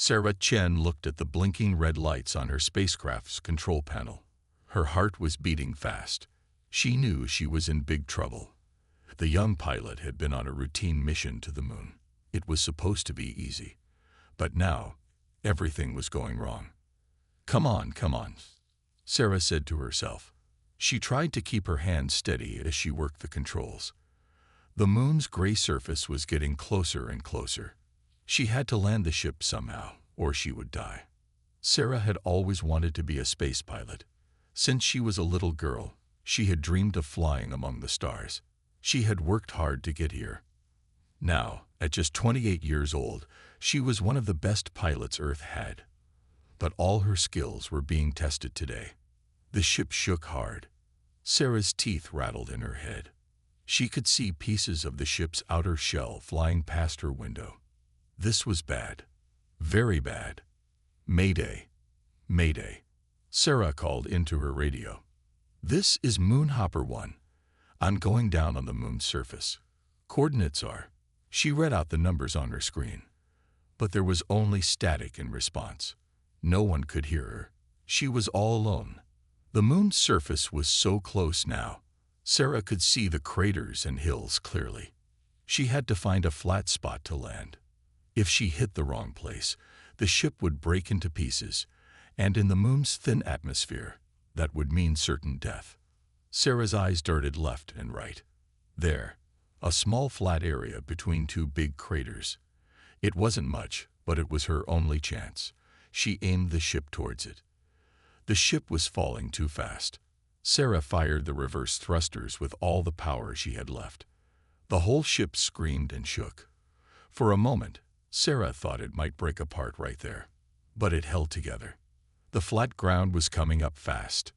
Sarah Chen looked at the blinking red lights on her spacecraft's control panel. Her heart was beating fast. She knew she was in big trouble. The young pilot had been on a routine mission to the moon. It was supposed to be easy. But now, everything was going wrong. Come on, Sarah said to herself. She tried to keep her hands steady as she worked the controls. The moon's gray surface was getting closer and closer. She had to land the ship somehow, or she would die. Sarah had always wanted to be a space pilot. Since she was a little girl, she had dreamed of flying among the stars. She had worked hard to get here. Now, at just 28 years old, she was one of the best pilots Earth had. But all her skills were being tested today. The ship shook hard. Sarah's teeth rattled in her head. She could see pieces of the ship's outer shell flying past her window. This was bad. Very bad. Mayday. Mayday. Sarah called into her radio. This is Moonhopper 1. I'm going down on the moon's surface. Coordinates are. She read out the numbers on her screen. But there was only static in response. No one could hear her. She was all alone. The moon's surface was so close now. Sarah could see the craters and hills clearly. She had to find a flat spot to land. If she hit the wrong place, the ship would break into pieces, and in the moon's thin atmosphere, that would mean certain death. Sarah's eyes darted left and right. There, a small flat area between two big craters. It wasn't much, but it was her only chance. She aimed the ship towards it. The ship was falling too fast. Sarah fired the reverse thrusters with all the power she had left. The whole ship screamed and shook. For a moment, Sarah thought it might break apart right there. But it held together. The flat ground was coming up fast.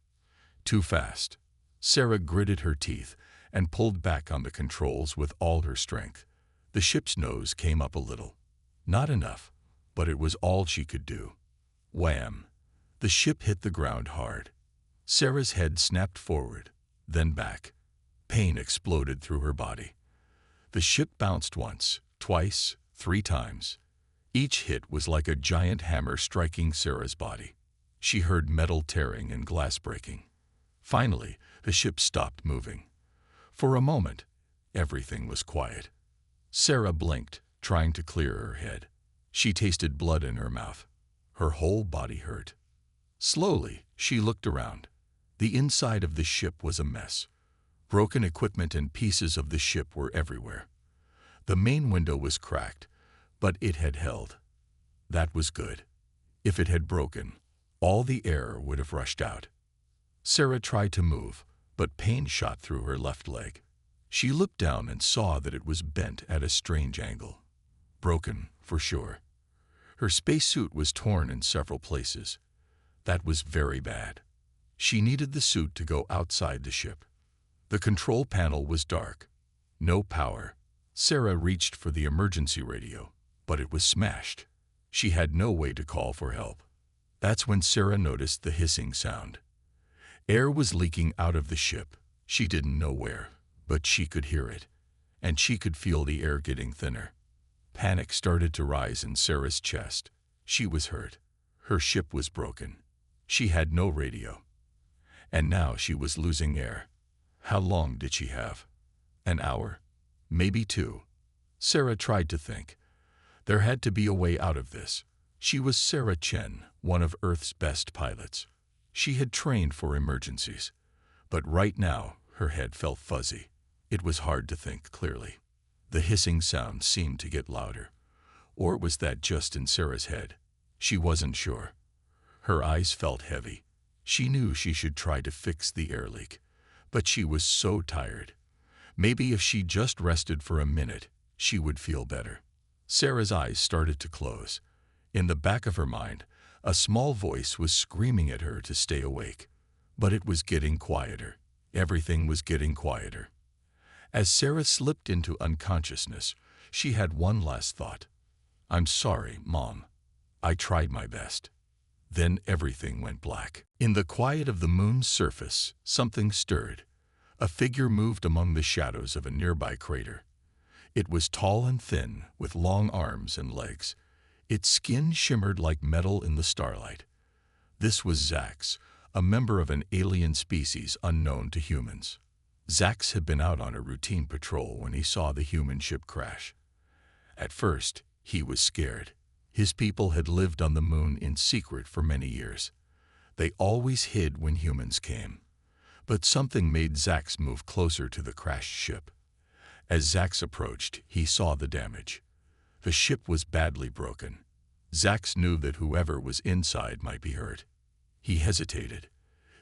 Too fast. Sarah gritted her teeth and pulled back on the controls with all her strength. The ship's nose came up a little. Not enough, but it was all she could do. Wham! The ship hit the ground hard. Sarah's head snapped forward, then back. Pain exploded through her body. The ship bounced once, twice, 3 times. Each hit was like a giant hammer striking Sarah's body. She heard metal tearing and glass breaking. Finally, the ship stopped moving. For a moment, everything was quiet. Sarah blinked, trying to clear her head. She tasted blood in her mouth. Her whole body hurt. Slowly, she looked around. The inside of the ship was a mess. Broken equipment and pieces of the ship were everywhere. The main window was cracked, but it had held. That was good. If it had broken, all the air would have rushed out. Sarah tried to move, but pain shot through her left leg. She looked down and saw that it was bent at a strange angle. Broken, for sure. Her spacesuit was torn in several places. That was very bad. She needed the suit to go outside the ship. The control panel was dark. No power. Sarah reached for the emergency radio, but it was smashed. She had no way to call for help. That's when Sarah noticed the hissing sound. Air was leaking out of the ship. She didn't know where, but she could hear it, and she could feel the air getting thinner. Panic started to rise in Sarah's chest. She was hurt. Her ship was broken. She had no radio. And now she was losing air. How long did she have? An hour? Maybe 2. Sarah tried to think. There had to be a way out of this. She was Sarah Chen, one of Earth's best pilots. She had trained for emergencies. But right now, her head felt fuzzy. It was hard to think clearly. The hissing sound seemed to get louder. Or was that just in Sarah's head? She wasn't sure. Her eyes felt heavy. She knew she should try to fix the air leak. But she was so tired. Maybe if she just rested for a minute, she would feel better. Sarah's eyes started to close. In the back of her mind, a small voice was screaming at her to stay awake. But it was getting quieter. Everything was getting quieter. As Sarah slipped into unconsciousness, she had one last thought. I'm sorry, Mom. I tried my best. Then everything went black. In the quiet of the moon's surface, something stirred. A figure moved among the shadows of a nearby crater. It was tall and thin, with long arms and legs. Its skin shimmered like metal in the starlight. This was Zax, a member of an alien species unknown to humans. Zax had been out on a routine patrol when he saw the human ship crash. At first, he was scared. His people had lived on the moon in secret for many years. They always hid when humans came. But something made Zax move closer to the crashed ship. As Zax approached, he saw the damage. The ship was badly broken. Zax knew that whoever was inside might be hurt. He hesitated.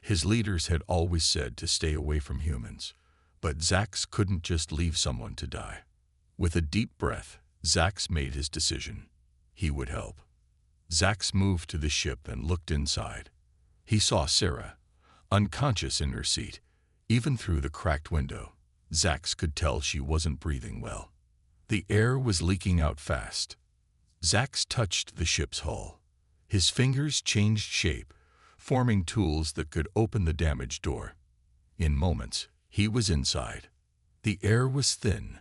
His leaders had always said to stay away from humans, but Zax couldn't just leave someone to die. With a deep breath, Zax made his decision. He would help. Zax moved to the ship and looked inside. He saw Sarah, unconscious in her seat. Even through the cracked window, Zax could tell she wasn't breathing well. The air was leaking out fast. Zax touched the ship's hull. His fingers changed shape, forming tools that could open the damaged door. In moments, he was inside. The air was thin.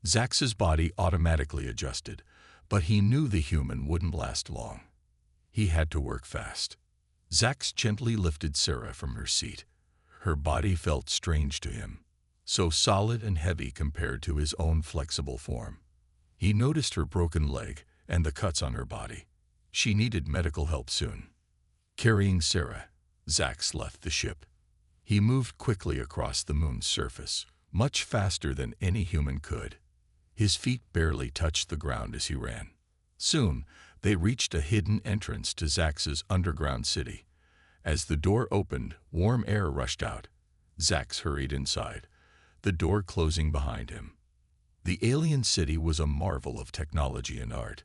Zax's body automatically adjusted, but he knew the human wouldn't last long. He had to work fast. Zax gently lifted Sarah from her seat. Her body felt strange to him, so solid and heavy compared to his own flexible form. He noticed her broken leg and the cuts on her body. She needed medical help soon. Carrying Sarah, Zax left the ship. He moved quickly across the moon's surface, much faster than any human could. His feet barely touched the ground as he ran. Soon, they reached a hidden entrance to Zax's underground city. As the door opened, warm air rushed out. Zax hurried inside, the door closing behind him. The alien city was a marvel of technology and art.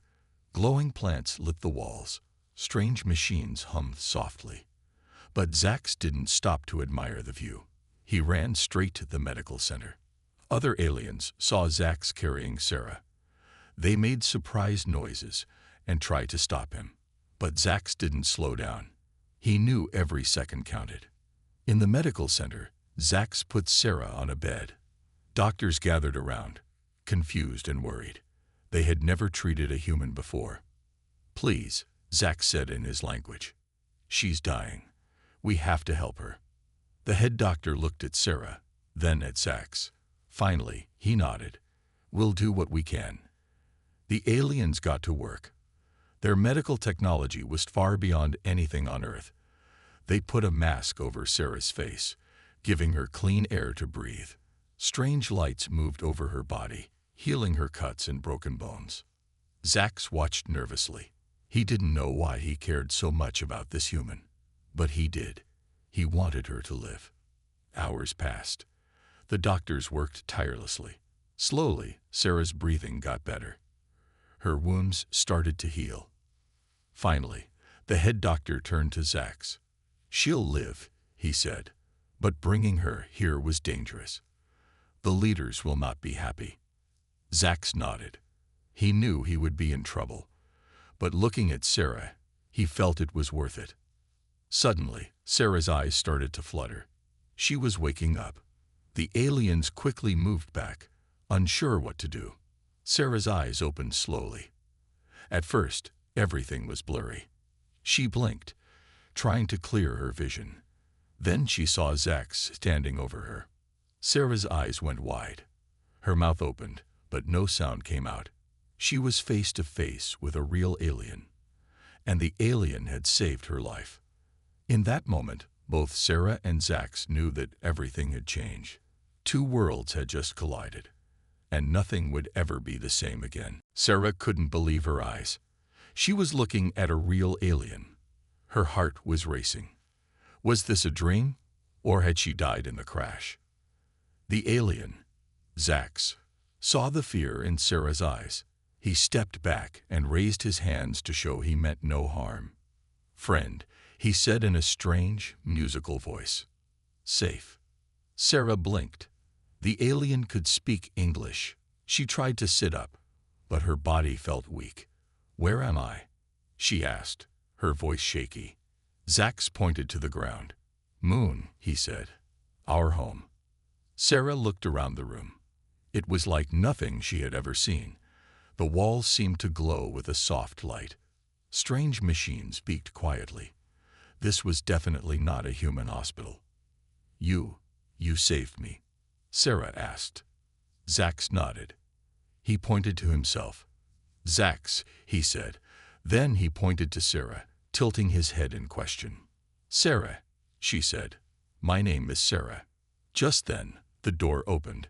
Glowing plants lit the walls. Strange machines hummed softly. But Zax didn't stop to admire the view. He ran straight to the medical center. Other aliens saw Zax carrying Sarah. They made surprised noises and tried to stop him. But Zax didn't slow down. He knew every second counted. In the medical center, Zax put Sarah on a bed. Doctors gathered around, confused and worried. They had never treated a human before. "Please," Zax said in his language. "She's dying. We have to help her." The head doctor looked at Sarah, then at Zax. Finally, he nodded. "We'll do what we can." The aliens got to work. Their medical technology was far beyond anything on Earth. They put a mask over Sarah's face, giving her clean air to breathe. Strange lights moved over her body, healing her cuts and broken bones. Zax watched nervously. He didn't know why he cared so much about this human. But he did. He wanted her to live. Hours passed. The doctors worked tirelessly. Slowly, Sarah's breathing got better. Her wounds started to heal. Finally, the head doctor turned to Zax. "She'll live," he said, "but bringing her here was dangerous. The leaders will not be happy." Zax nodded. He knew he would be in trouble, but looking at Sarah, he felt it was worth it. Suddenly, Sarah's eyes started to flutter. She was waking up. The aliens quickly moved back, unsure what to do. Sarah's eyes opened slowly. At first, everything was blurry. She blinked, trying to clear her vision. Then she saw Zax standing over her. Sarah's eyes went wide. Her mouth opened, but no sound came out. She was face to face with a real alien, and the alien had saved her life. In that moment, both Sarah and Zax knew that everything had changed. Two worlds had just collided, and nothing would ever be the same again. Sarah couldn't believe her eyes. She was looking at a real alien. Her heart was racing. Was this a dream, or had she died in the crash? The alien, Zax, saw the fear in Sarah's eyes. He stepped back and raised his hands to show he meant no harm. "Friend," he said in a strange, musical voice. "Safe." Sarah blinked. The alien could speak English. She tried to sit up, but her body felt weak. "Where am I?" she asked, her voice shaky. Zax pointed to the ground. "Moon," he said. "Our home." Sarah looked around the room. It was like nothing she had ever seen. The walls seemed to glow with a soft light. Strange machines beaked quietly. This was definitely not a human hospital. You saved me?" Sarah asked. Zax nodded. He pointed to himself. "Zax," he said. Then he pointed to Sarah, tilting his head in question. "Sarah," she said. "My name is Sarah." Just then, the door opened.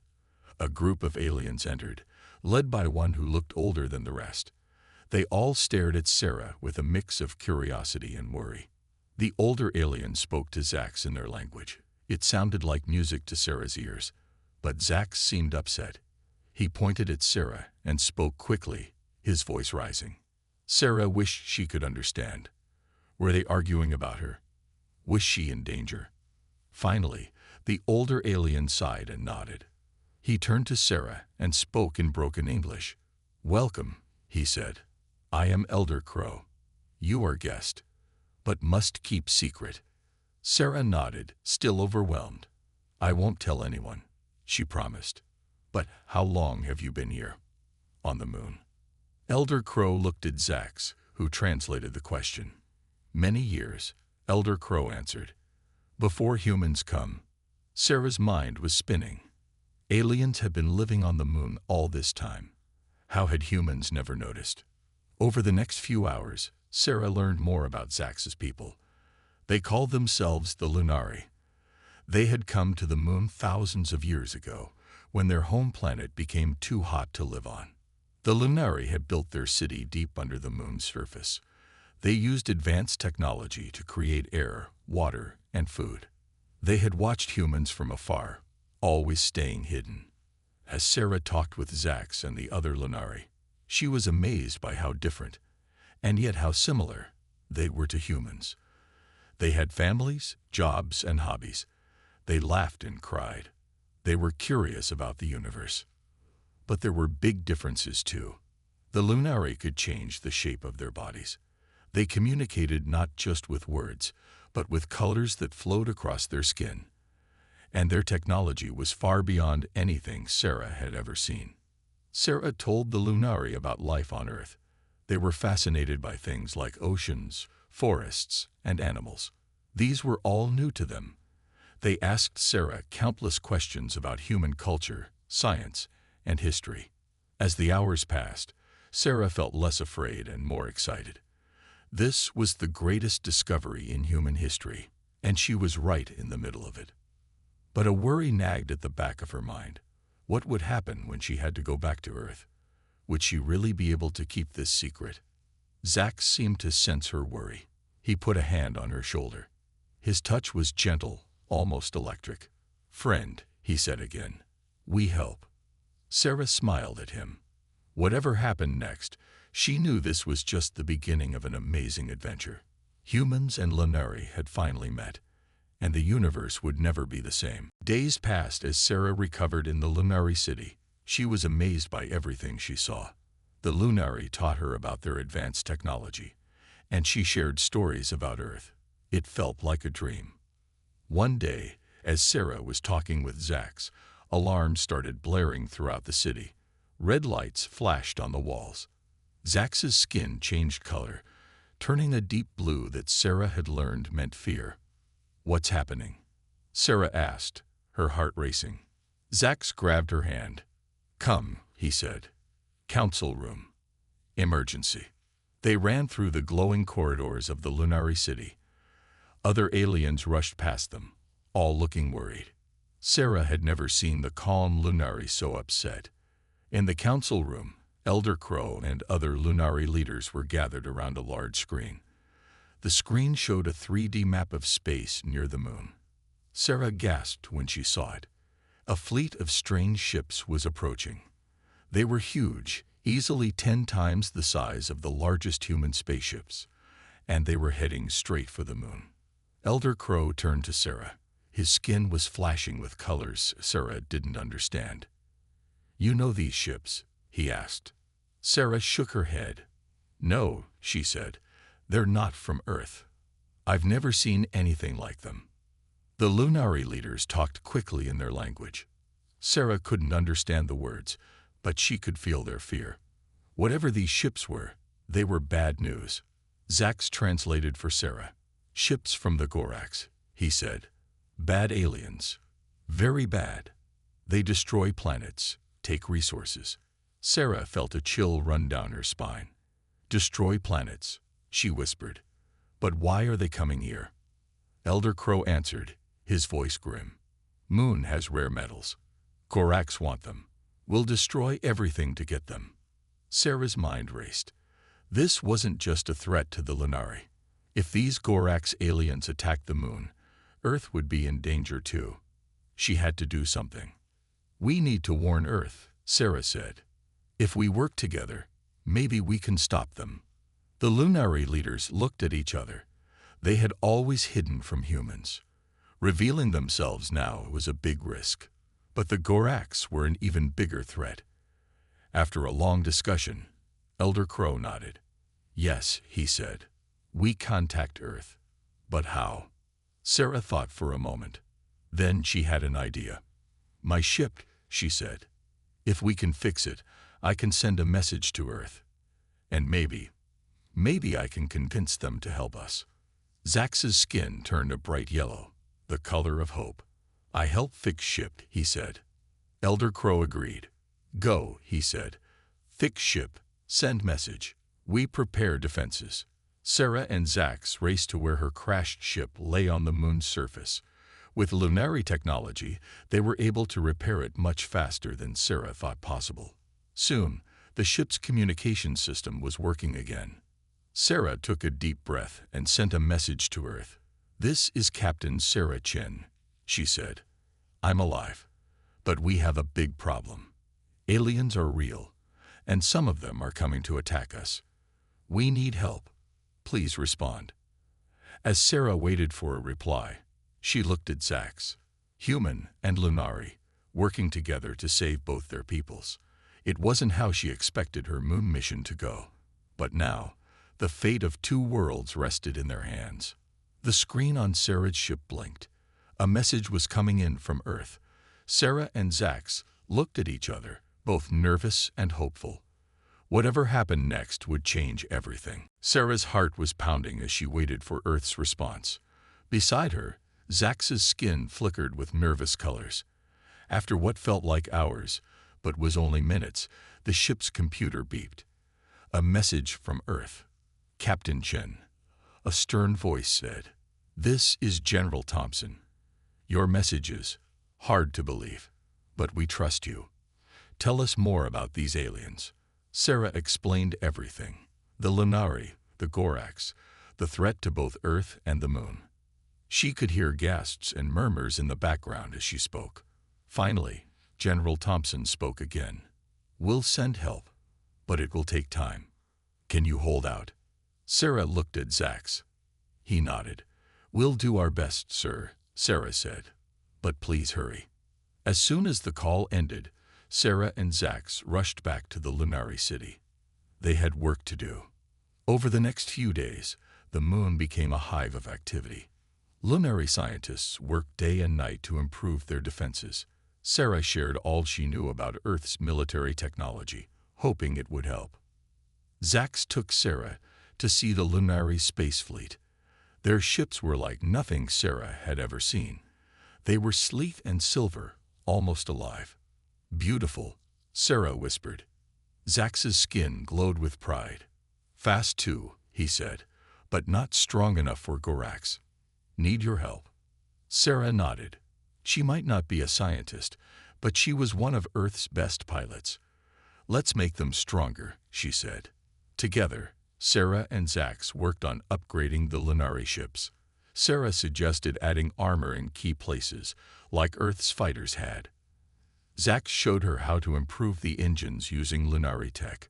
A group of aliens entered, led by one who looked older than the rest. They all stared at Sarah with a mix of curiosity and worry. The older alien spoke to Zax in their language. It sounded like music to Sarah's ears, but Zax seemed upset. He pointed at Sarah and spoke quickly, his voice rising. Sarah wished she could understand. Were they arguing about her? Was she in danger? Finally, the older alien sighed and nodded. He turned to Sarah and spoke in broken English. "Welcome," he said. "I am Elder Crow. You are guest, but must keep secret." Sarah nodded, still overwhelmed. "I won't tell anyone," she promised. "But how long have you been here?" "On the moon." Elder Crow looked at Zax, who translated the question. "Many years," Elder Crow answered. "Before humans come." Sarah's mind was spinning. Aliens had been living on the moon all this time. How had humans never noticed? Over the next few hours, Sarah learned more about Zax's people. They called themselves the Lunari. They had come to the moon thousands of years ago, when their home planet became too hot to live on. The Lunari had built their city deep under the moon's surface. They used advanced technology to create air, water, and food. They had watched humans from afar, always staying hidden. As Sarah talked with Zax and the other Lunari, she was amazed by how different, and yet how similar, they were to humans. They had families, jobs, and hobbies. They laughed and cried. They were curious about the universe. But there were big differences too. The Lunari could change the shape of their bodies. They communicated not just with words, but with colors that flowed across their skin. And their technology was far beyond anything Sarah had ever seen. Sarah told the Lunari about life on Earth. They were fascinated by things like oceans, forests, and animals. These were all new to them. They asked Sarah countless questions about human culture, science, and history. As the hours passed, Sarah felt less afraid and more excited. This was the greatest discovery in human history, and she was right in the middle of it. But a worry nagged at the back of her mind. What would happen when she had to go back to Earth? Would she really be able to keep this secret? Zax seemed to sense her worry. He put a hand on her shoulder. His touch was gentle, almost electric. "Friend," he said again, "we help." Sarah smiled at him. Whatever happened next, she knew this was just the beginning of an amazing adventure. Humans and Lunari had finally met, and the universe would never be the same. Days passed as Sarah recovered in the Lunari city. She was amazed by everything she saw. The Lunari taught her about their advanced technology, and she shared stories about Earth. It felt like a dream. One day, as Sarah was talking with Zax, alarms started blaring throughout the city. Red lights flashed on the walls. Zax's skin changed color, turning a deep blue that Sarah had learned meant fear. "What's happening?" Sarah asked, her heart racing. Zax grabbed her hand. "Come," he said. "Council room. Emergency." They ran through the glowing corridors of the Lunari city. Other aliens rushed past them, all looking worried. Sarah had never seen the calm Lunari so upset. In the council room, Elder Crow and other Lunari leaders were gathered around a large screen. The screen showed a 3D map of space near the moon. Sarah gasped when she saw it. A fleet of strange ships was approaching. They were huge, easily 10 times the size of the largest human spaceships, and they were heading straight for the moon. Elder Crow turned to Sarah. His skin was flashing with colors Sarah didn't understand. "You know these ships?" he asked. Sarah shook her head. "No," she said. "They're not from Earth. I've never seen anything like them." The Lunari leaders talked quickly in their language. Sarah couldn't understand the words, but she could feel their fear. Whatever these ships were, they were bad news. Zax translated for Sarah. Ships from the Gorax, he said. Bad aliens. Very bad. They destroy planets, take resources. Sarah felt a chill run down her spine. Destroy planets, she whispered. But why are they coming here? Elder Crow answered, his voice grim. Moon has rare metals. Gorax want them. We'll destroy everything to get them. Sarah's mind raced. This wasn't just a threat to the Lunari. If these Gorax aliens attacked the moon, Earth would be in danger too. She had to do something. We need to warn Earth, Sarah said. If we work together, maybe we can stop them. The Lunari leaders looked at each other. They had always hidden from humans. Revealing themselves now was a big risk. But the Gorax were an even bigger threat. After a long discussion, Elder Crow nodded. Yes, he said. We contact Earth. But how? Sarah thought for a moment. Then she had an idea. My ship, she said. If we can fix it, I can send a message to Earth. And maybe I can convince them to help us. Zax's skin turned a bright yellow, the color of hope. I help fix ship, he said. Elder Crow agreed. Go, he said. Fix ship, send message. We prepare defenses. Sarah and Zax raced to where her crashed ship lay on the moon's surface. With Lunari technology, they were able to repair it much faster than Sarah thought possible. Soon, the ship's communication system was working again. Sarah took a deep breath and sent a message to Earth. This is Captain Sarah Chen, she said. I'm alive, but we have a big problem. Aliens are real, and some of them are coming to attack us. We need help. Please respond. As Sarah waited for a reply, she looked at Zax. Human and Lunari, working together to save both their peoples. It wasn't how she expected her moon mission to go. But now, the fate of two worlds rested in their hands. The screen on Sarah's ship blinked. A message was coming in from Earth. Sarah and Zax looked at each other, both nervous and hopeful. Whatever happened next would change everything. Sarah's heart was pounding as she waited for Earth's response. Beside her, Zax's skin flickered with nervous colors. After what felt like hours, but was only minutes, the ship's computer beeped. A message from Earth. Captain Chen. A stern voice said, This is General Thompson. Your message is hard to believe, but we trust you. Tell us more about these aliens. Sarah explained everything. The Lunari, the Gorax, the threat to both Earth and the moon. She could hear gasps and murmurs in the background as she spoke. Finally, General Thompson spoke again. We'll send help, but it will take time. Can you hold out? Sarah looked at Zax. He nodded. We'll do our best, sir, Sarah said. But please hurry. As soon as the call ended, Sarah and Zax rushed back to the Lunari city. They had work to do. Over the next few days, the moon became a hive of activity. Lunari scientists worked day and night to improve their defenses. Sarah shared all she knew about Earth's military technology, hoping it would help. Zax took Sarah to see the Lunari space fleet. Their ships were like nothing Sarah had ever seen. They were sleek and silver, almost alive. Beautiful, Sarah whispered. Zax's skin glowed with pride. Fast too, he said, but not strong enough for Gorax. Need your help. Sarah nodded. She might not be a scientist, but she was one of Earth's best pilots. Let's make them stronger, she said. Together, Sarah and Zax worked on upgrading the Lunari ships. Sarah suggested adding armor in key places, like Earth's fighters had. Zax showed her how to improve the engines using Lunari tech.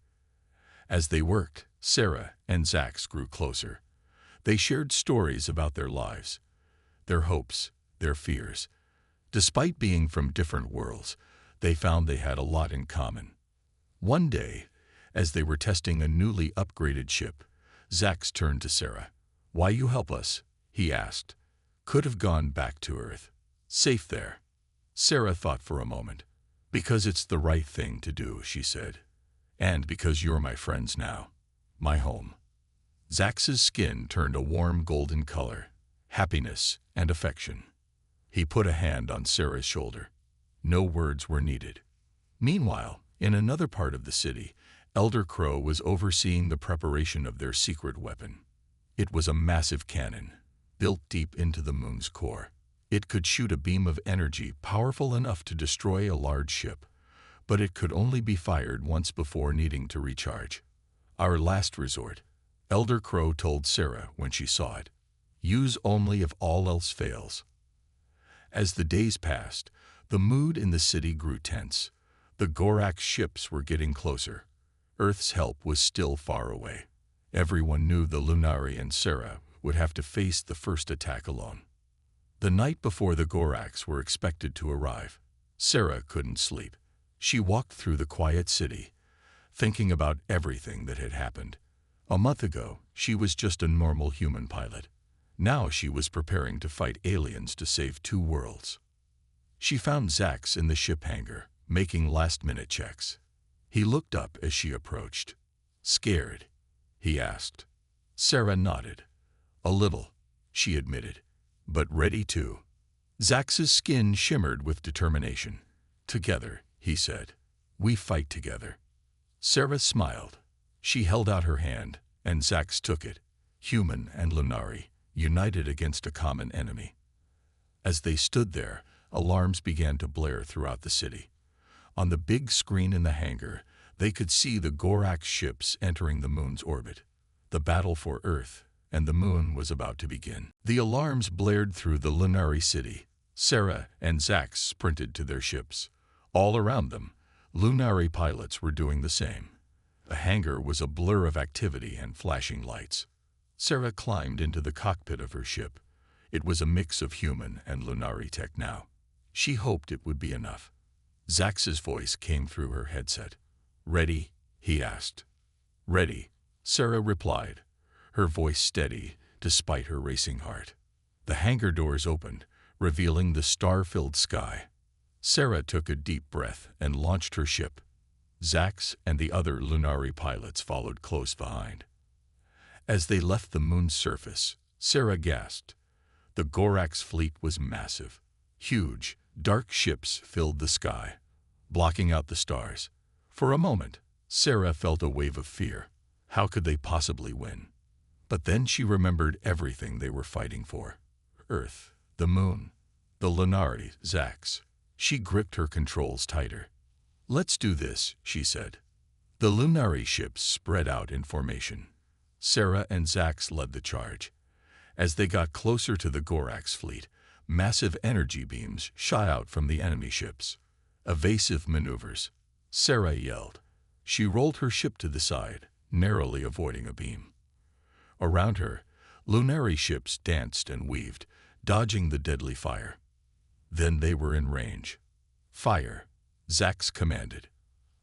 As they worked, Sarah and Zax grew closer. They shared stories about their lives, their hopes, their fears. Despite being from different worlds, they found they had a lot in common. One day, as they were testing a newly upgraded ship, Zax turned to Sarah. Why you help us? He asked. Could have gone back to Earth. Safe there. Sarah thought for a moment. Because it's the right thing to do, she said. And because you're my friends now. My home. Zax's skin turned a warm golden color, happiness and affection. He put a hand on Sarah's shoulder. No words were needed. Meanwhile, in another part of the city, Elder Crow was overseeing the preparation of their secret weapon. It was a massive cannon, built deep into the moon's core. It could shoot a beam of energy powerful enough to destroy a large ship, but it could only be fired once before needing to recharge. Our last resort, Elder Crow told Sarah when she saw it. Use only if all else fails. As the days passed, the mood in the city grew tense. The Gorax ships were getting closer. Earth's help was still far away. Everyone knew the Lunari and Sarah would have to face the first attack alone. The night before the Gorax were expected to arrive, Sarah couldn't sleep. She walked through the quiet city, thinking about everything that had happened. A month ago, she was just a normal human pilot. Now she was preparing to fight aliens to save 2 worlds. She found Zax in the ship hangar, making last-minute checks. He looked up as she approached. "Scared?" he asked. Sarah nodded. "A little," she admitted, "but ready too." Zax's skin shimmered with determination. "Together," he said. "We fight together." Sarah smiled. She held out her hand, and Zax took it. Human and Lunari, united against a common enemy. As they stood there, alarms began to blare throughout the city. On the big screen in the hangar, they could see the Gorax ships entering the moon's orbit. The battle for Earth and the moon was about to begin. The alarms blared through the Lunari city. Sarah and Zax sprinted to their ships. All around them, Lunari pilots were doing the same. The hangar was a blur of activity and flashing lights. Sarah climbed into the cockpit of her ship. It was a mix of human and Lunari tech now. She hoped it would be enough. Zax's voice came through her headset. "Ready?" he asked. "Ready," Sarah replied, her voice steady despite her racing heart. The hangar doors opened, revealing the star-filled sky. Sarah took a deep breath and launched her ship. Zax and the other Lunari pilots followed close behind. As they left the moon's surface, Sarah gasped. The Gorax fleet was massive. Huge, dark ships filled the sky, blocking out the stars. For a moment, Sarah felt a wave of fear. How could they possibly win? But then she remembered everything they were fighting for. Earth, the moon, the Lunari, Zax. She gripped her controls tighter. "Let's do this," she said. The Lunari ships spread out in formation. Sarah and Zax led the charge. As they got closer to the Gorax fleet, massive energy beams shot out from the enemy ships. Evasive maneuvers. Sarah yelled. She rolled her ship to the side, narrowly avoiding a beam. Around her, Lunari ships danced and weaved, dodging the deadly fire. Then they were in range. "Fire," Zax commanded.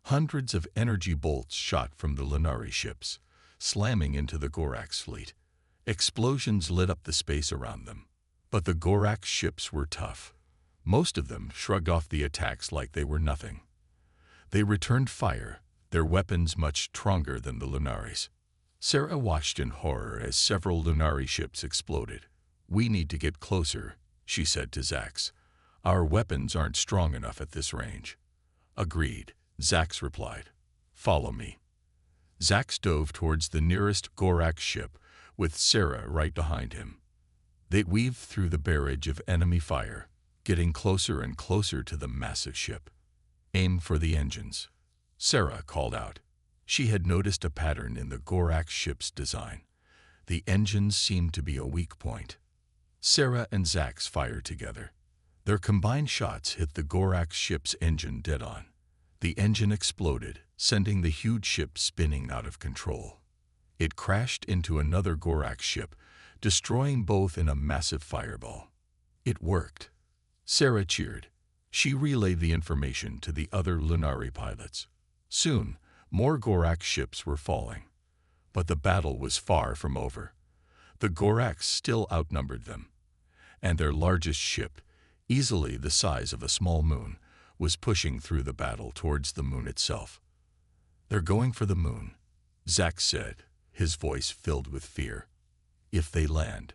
Hundreds of energy bolts shot from the Lunari ships, slamming into the Gorax fleet. Explosions lit up the space around them. But the Gorax ships were tough. Most of them shrugged off the attacks like they were nothing. They returned fire, their weapons much stronger than the Lunaris. Sarah watched in horror as several Lunari ships exploded. "We need to get closer," she said to Zax. "Our weapons aren't strong enough at this range." "Agreed," Zax replied. "Follow me." Zax dove towards the nearest Gorax ship, with Sarah right behind him. They weaved through the barrage of enemy fire, getting closer and closer to the massive ship. "Aim for the engines," Sarah called out. She had noticed a pattern in the Gorax ship's design. The engines seemed to be a weak point. Sarah and Zax fired together. Their combined shots hit the Gorax ship's engine dead on. The engine exploded, sending the huge ship spinning out of control. It crashed into another Gorax ship, destroying both in a massive fireball. It worked. Sarah cheered. She relayed the information to the other Lunari pilots. Soon, more Gorax ships were falling. But the battle was far from over. The Gorax still outnumbered them. And their largest ship, easily the size of a small moon, was pushing through the battle towards the moon itself. "They're going for the moon," Zax said. his voice filled with fear. If they land.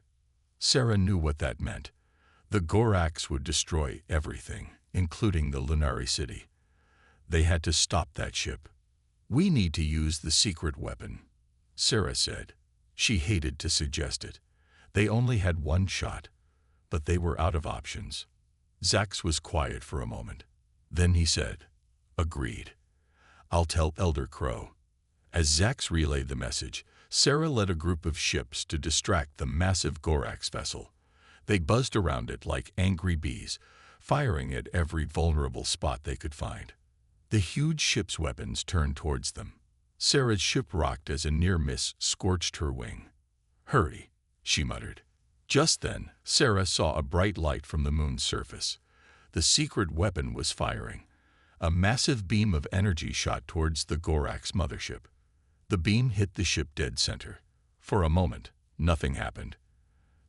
Sarah knew what that meant. The Gorax would destroy everything, including the Lunari city. They had to stop that ship. We need to use the secret weapon, Sarah said. She hated to suggest it. They only had one shot, but they were out of options. Zax was quiet for a moment. Then he said, "Agreed. I'll tell Elder Crow." As Zax relayed the message, Sarah led a group of ships to distract the massive Gorax vessel. They buzzed around it like angry bees, firing at every vulnerable spot they could find. The huge ship's weapons turned towards them. Sarah's ship rocked as a near miss scorched her wing. "Hurry," she muttered. Just then, Sarah saw a bright light from the moon's surface. The secret weapon was firing. A massive beam of energy shot towards the Gorax mothership. The beam hit the ship dead center. For a moment, nothing happened.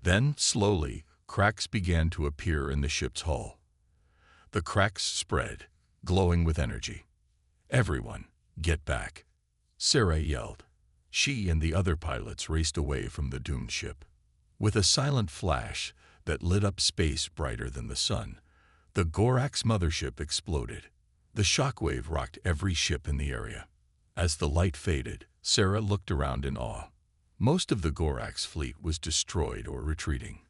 Then, slowly, cracks began to appear in the ship's hull. The cracks spread, glowing with energy. "Everyone, get back," Sarah yelled. She and the other pilots raced away from the doomed ship. With a silent flash that lit up space brighter than the sun, the Gorax mothership exploded. The shockwave rocked every ship in the area. As the light faded, Sarah looked around in awe. Most of the Gorax fleet was destroyed or retreating.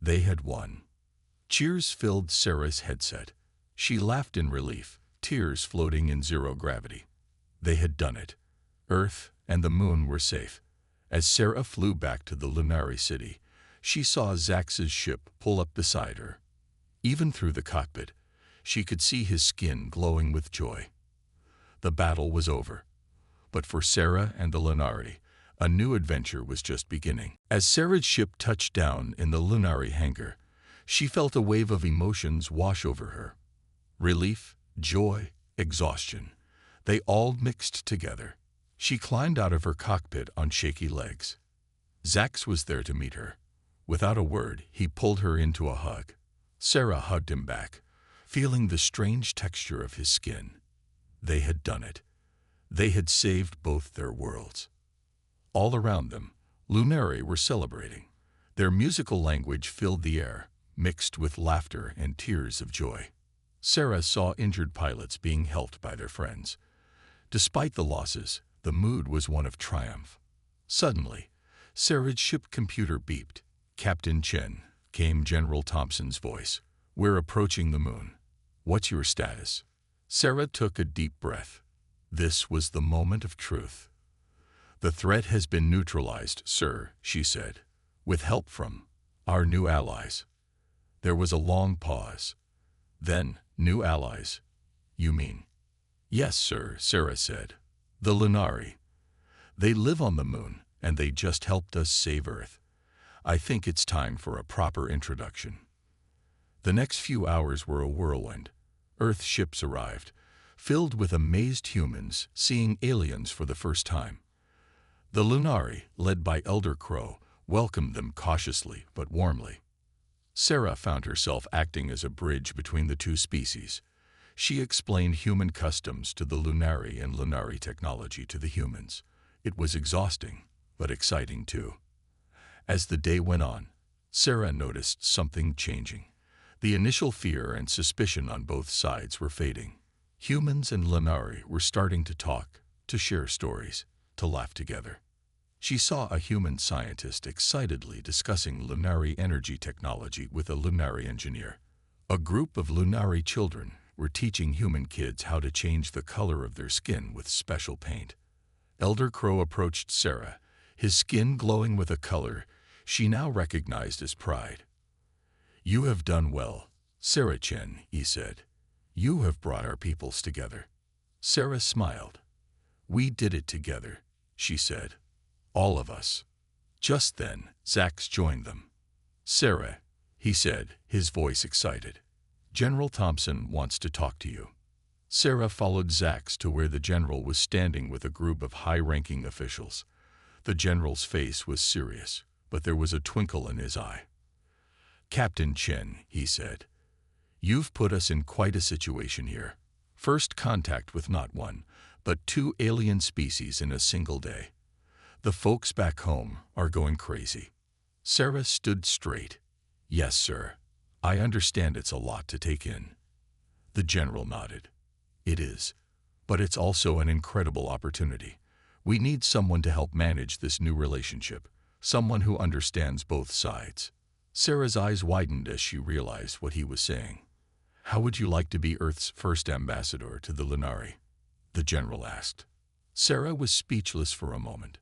They had won. Cheers filled Sarah's headset. She laughed in relief, tears floating in zero gravity. They had done it. Earth and the moon were safe. As Sarah flew back to the Lunari city, she saw Zax's ship pull up beside her. Even through the cockpit, she could see his skin glowing with joy. The battle was over. But for Sarah and the Lunari, a new adventure was just beginning. As Sarah's ship touched down in the Lunari hangar, she felt a wave of emotions wash over her. Relief, joy, exhaustion. They all mixed together. She climbed out of her cockpit on shaky legs. Zax was there to meet her. Without a word, he pulled her into a hug. Sarah hugged him back, feeling the strange texture of his skin. They had done it. They had saved both their worlds. All around them, Lunari were celebrating. Their musical language filled the air, mixed with laughter and tears of joy. Sarah saw injured pilots being helped by their friends. Despite the losses, the mood was one of triumph. Suddenly, Sarah's ship computer beeped. "Captain Chen," came General Thompson's voice. "We're approaching the moon. What's your status?" Sarah took a deep breath. This was the moment of truth. "The threat has been neutralized, sir," she said, "with help from our new allies." There was a long pause. Then, "New allies? You mean?" "Yes, sir," Sarah said. "The Lunari. They live on the moon, and they just helped us save Earth. I think it's time for a proper introduction." The next few hours were a whirlwind. Earth ships arrived, filled with amazed humans seeing aliens for the first time. The Lunari, led by Elder Crow, welcomed them cautiously but warmly. Sarah found herself acting as a bridge between the two species. She explained human customs to the Lunari and Lunari technology to the humans. It was exhausting, but exciting too. As the day went on, Sarah noticed something changing. The initial fear and suspicion on both sides were fading. Humans and Lunari were starting to talk, to share stories, to laugh together. She saw a human scientist excitedly discussing Lunari energy technology with a Lunari engineer. A group of Lunari children were teaching human kids how to change the color of their skin with special paint. Elder Crow approached Sarah, his skin glowing with a color she now recognized as pride. "You have done well, Sarah Chen," he said. "You have brought our peoples together." Sarah smiled. "We did it together," she said. "All of us." Just then, Zax joined them. "Sarah," he said, his voice excited. "General Thompson wants to talk to you." Sarah followed Zax to where the general was standing with a group of high-ranking officials. The general's face was serious, but there was a twinkle in his eye. "Captain Chen," he said, "you've put us in quite a situation here. First contact with not one, but two alien species in a single day. The folks back home are going crazy. Sarah stood straight. Yes, sir. I understand it's a lot to take in. The general nodded. It is. But it's also an incredible opportunity. We need someone to help manage this new relationship, someone who understands both sides. Sarah's eyes widened as she realized what he was saying. How would you like to be Earth's first ambassador to the Lunari? The general asked. Sarah was speechless for a moment.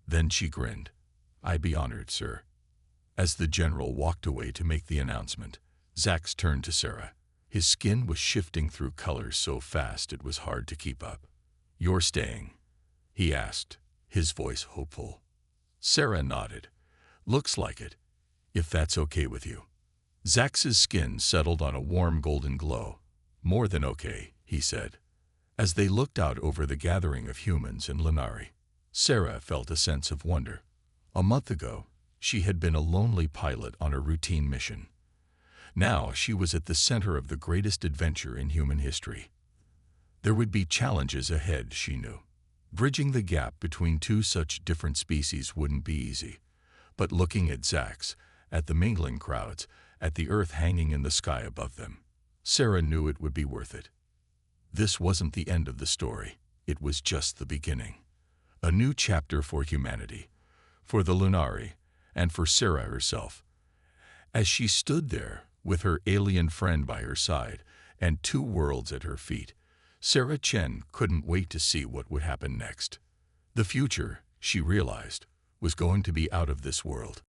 Then she grinned. I'd be honored, sir. As the general walked away to make the announcement, Zax turned to Sarah. His skin was shifting through colors so fast it was hard to keep up. You're staying? He asked, his voice hopeful. Sarah nodded. Looks like it, if that's okay with you. Zax's skin settled on a warm golden glow. More than okay, he said. As they looked out over the gathering of humans in Lunari, Sarah felt a sense of wonder. A month ago, she had been a lonely pilot on a routine mission. Now she was at the center of the greatest adventure in human history. There would be challenges ahead, she knew. Bridging the gap between two such different species wouldn't be easy. But looking at Zax, at the mingling crowds, at the Earth hanging in the sky above them, Sarah knew it would be worth it. This wasn't the end of the story. It was just the beginning. A new chapter for humanity, for the Lunari, and for Sarah herself. As she stood there, with her alien friend by her side and two worlds at her feet, Sarah Chen couldn't wait to see what would happen next. The future, she realized, was going to be out of this world.